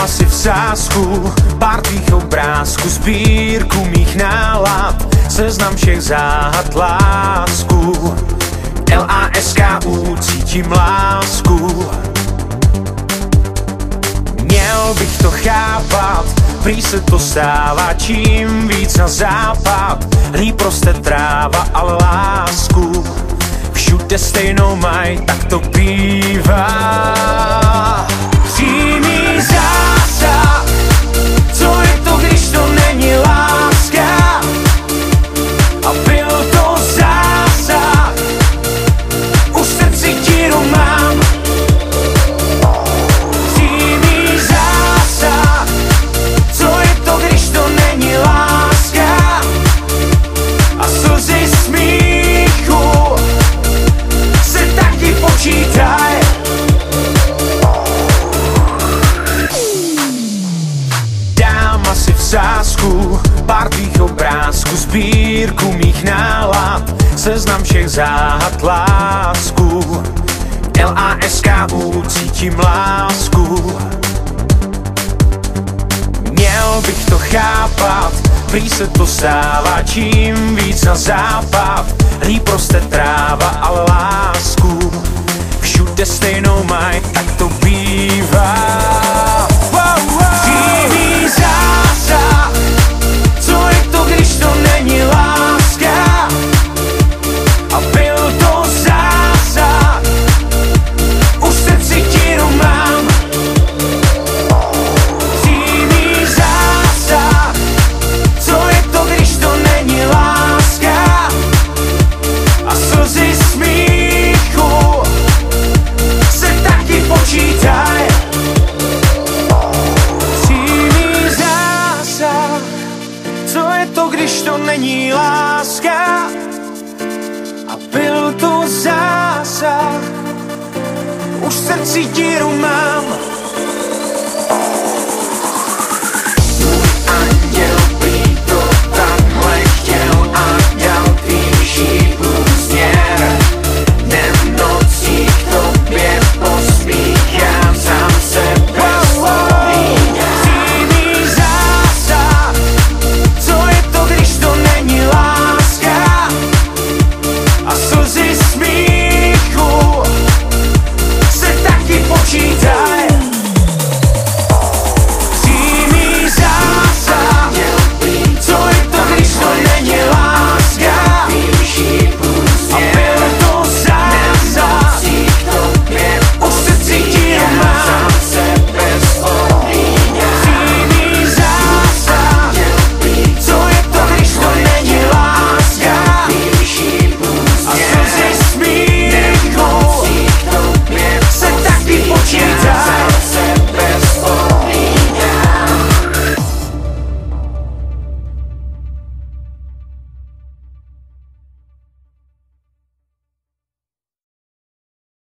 asi v sázku pár tvých obrázků, sbírku mých nálad, seznam všech záhad, lásku. LASKU, cítím lásku. Měl bych to chápat, prý se to stává čím víc na západ. Líp roste tráva, ale lásku všude stejnou maj, tak to bývá. Přímý zásah, co je to, když to není láska? A byl to zásah, už v srdci díru mám. Přímý zásah, co je to, když to není láska? A slzy smíchu se taky počítaj. Dám asi v sázku pár tvých obrázků, sbírku mých nálad, seznam všech záhad, lásku. LASKU, cítím lásku. Měl bych to chápat, prý se to stává čím víc na západ. Líp roste tráva, ale lásku všude stejnou maj, tak to bývá. Přímý zásah, co je to, když to není láska? A byl to zásah, už v srdci díru mám. Přímý zásah, co je to, když to není láska? A slzy smíchu se taky počítaj. Přímý zásah, co je to, když to není láska? A byl to zásah, už v srdci díru mám.